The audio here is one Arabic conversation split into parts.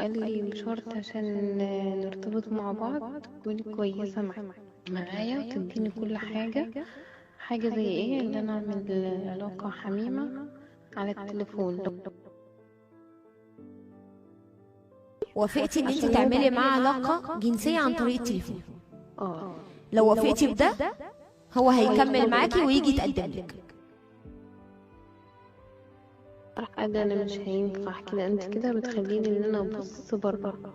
وقال لي بشرط عشان نرتبط مع بعض تكوني كويسة معايا وتديني كل حاجة. حاجة زي ايه؟ ان انا اعمل علاقة حميمة على التليفون. وافقتي ان انت عشان هو تعملي معاه علاقة جنسية عن طريق التليفون؟ اه لو وافقتي بده هو هيكمل معاكي ويجي يتقدم لك. راح قال لي انا مش هينفع كده، انت كده بتخليني ان انا ابص بره.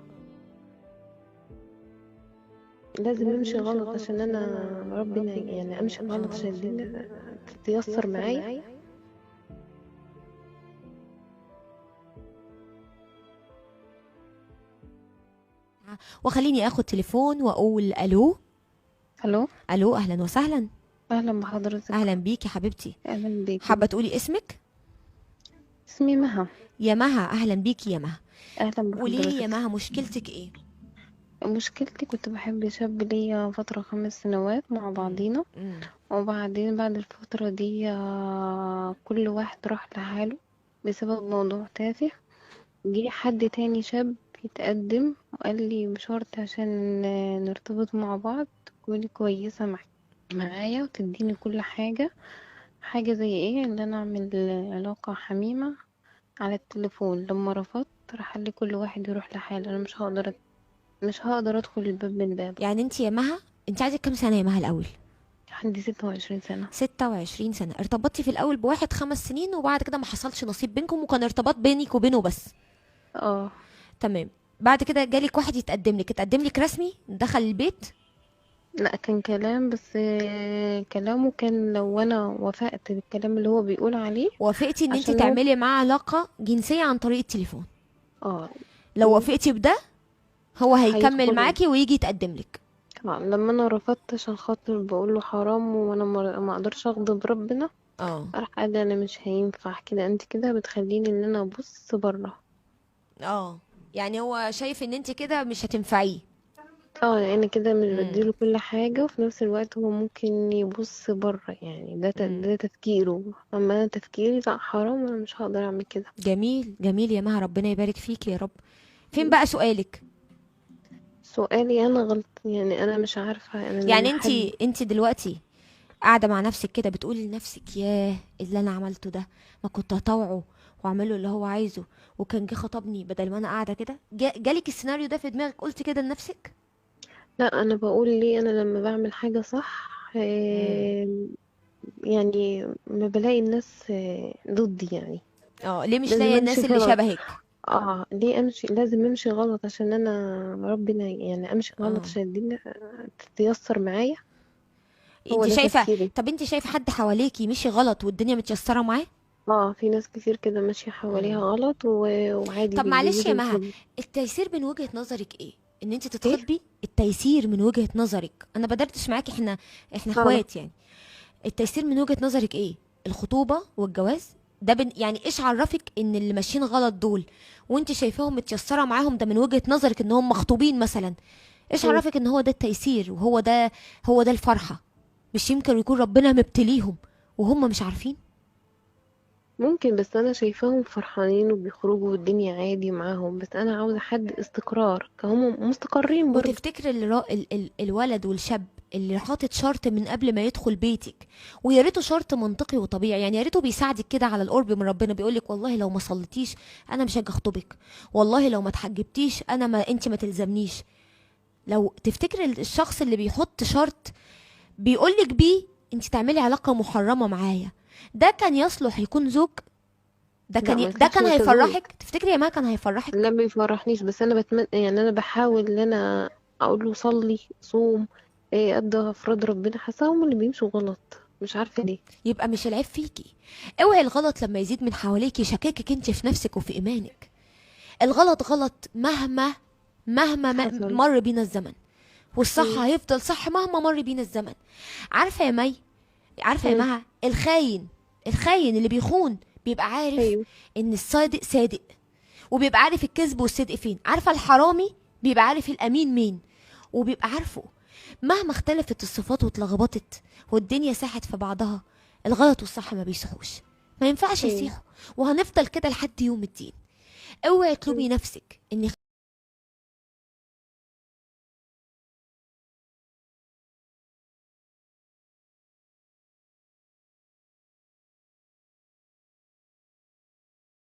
لازم نمشي غلط عشان انا ربنا، يعني امشي غلط عشان الدنيا تتيسر معايا. وخليني اخد تليفون واقول الو. الو، الو، اهلا وسهلا. اهلا بحضرتك. اهلا بيكي حبيبتي. اهلا بيكي. حابه تقولي اسمك؟ اسمي مها. يا مها، اهلا بيكي يا مها. اهلا قولي لي يا بحضرتك. مها، مشكلتك ايه؟ مشكلتي كنت بحب شاب ليا فترة 5 سنوات مع مم. بعضينا. مم. وبعدين بعد الفترة دي كل واحد راح لحاله بسبب موضوع تافه. جه حد تاني شاب يتقدم وقال لي بشرط عشان نرتبط مع بعض تكوني كويسة معايا وتديني كل حاجة. حاجة زي ايه؟ ان انا اعمل علاقة حميمة على التليفون. لما رفضت راح قال لي كل واحد يروح لحاله، انا مش هقدر ادخل الباب من بابه. يعني انت يا مها، انت عندك كام سنه يا مها الاول؟ عندي 26 سنة. 26 سنه. ارتبطتي في الاول بواحد 5 سنين وبعد كده ما حصلش نصيب بينكم وكان ارتباط بينك وبينه بس؟ اه. تمام. بعد كده جالك واحد اتقدم لك رسمي، دخل البيت؟ لا، كان كلام بس. كلامه كان لو انا وافقت بالكلام اللي هو بيقول عليه. وافقتي ان انت عشان هو تعملي معاه علاقه جنسيه عن طريق التليفون؟ اه لو وافقتي بده هو هيكمل هيدخل. معاكي ويجي يتقدم لك؟ لما انا رفضت عشان خاطر بقول له حرام وانا ما اقدرش اغضب ربنا. اه. راح قال لي انا مش هينفع كده، انت كده بتخليني ان انا ابص بره. اه، يعني هو شايف ان انت كده مش هتنفعيه. اه، يعني كده مش امم. بديله كل حاجة وفي نفس الوقت هو ممكن يبص بره، يعني امم. ده تفكيره. اما انا تفكيري لا، حرام، انا مش هقدر اعمل كده. جميل جميل يا مها، ربنا يبارك فيك يا رب. فين بقى سؤالك؟ سؤالي انا غلط، يعني انا مش عارفة انا يعني لما انت حد. انت دلوقتي قاعده مع نفسك كده بتقولي لنفسك ياه اللي انا عملته ده، ما كنت هطوعه واعمله اللي هو عايزه وكان جه خطبني بدل ما انا قاعده كده؟ جالك السيناريو ده في دماغك قلت كده لنفسك؟ لا، انا بقول ليه انا لما بعمل حاجة صح امم. يعني ما بلاقي الناس ضدي يعني. اه، ليه مش لازم لاقيه امشي الناس اللي غلط. شبهك؟ ليه امشي؟ لازم امشي غلط عشان انا ربنا، يعني امشي غلط اه. عشان الدنيا تتيسر معايا. هو انت ده شايفه؟ تفكيري. طب انت شايفه حد حواليكي مشي غلط والدنيا متيسره معاه؟ في ناس كتير كده ماشية حواليها امم. غلط وعادي طب معلش يا بيتجوزوا مها، وكده. التيسير من وجهة نظرك ايه؟ ان انت ايه. تتخطبي؟ التيسير من وجهة نظرك، انا بدردش معاكي، احنا اه. اخوات يعني. التيسير من وجهة نظرك ايه؟ الخطوبة والجواز ده يعني ايش عرفك ان اللي ماشيين غلط دول وانت شايفاهم متيسرة معاهم ده من وجهة نظرك ان هم مخطوبين مثلا؟ ايش مم. عرفك ان هو ده التيسير وهو ده الفرحة؟ مش يمكن يكون ربنا مبتليهم وهم مش عارفين؟ ممكن، بس انا شايفاهم فرحانين وبيخرجوا والدنيا عادي معاهم، بس انا عاوزة حد استقرار، هم مستقرين برضو. وتفتكر الولد والشاب اللي حاطط شرط من قبل ما يدخل بيتك، ويا ريته شرط منطقي وطبيعي، يعني يا ريته بيساعدك كده على القرب من ربنا، بيقولك والله لو ما صليتيش انا مش هاجي اخطبك، والله لو ما اتحجبتيش انا ما انت ما تلزمنيش. لو تفتكر الشخص اللي بيحط شرط بيقولك بيه انت تعملي علاقة محرمة معايا، ده كان يصلح يكون زوج؟ لا، ما ده كانش كان كزوج. هيفرحك؟ تفتكري يا ما كان هيفرحك؟ لا، ما بيفرحنيش، بس انا بتمنى، يعني انا بحاول ان انا اقول له صلي صوم. ابدا افراد ربنا، حاسه هم اللي بيمشوا غلط، مش عارفه ليه. يبقى مش العيب فيكي. اوعي الغلط لما يزيد من حواليك يشككك انت في نفسك وفي ايمانك. الغلط غلط مهما حصل. مر بينا الزمن، والصح مم. هيفضل صح مهما مر بينا الزمن. عارفه يا مي، عارفه يا مم. مها، الخاين اللي بيخون بيبقى عارف ايوه. ان الصادق صادق، وبيبقى عارف الكذب والصدق فين. عارفه الحرامي بيبقى عارف الامين مين، وبيبقى عارفه. مهما اختلفت الصفات واتلخبطت والدنيا ساحت في بعضها، الغلط والصح ما بيسحوش، ما ينفعش ايوه. يسيحوا، وهنفضل كده لحد يوم الدين. اوعي مم. تلومي نفسك ان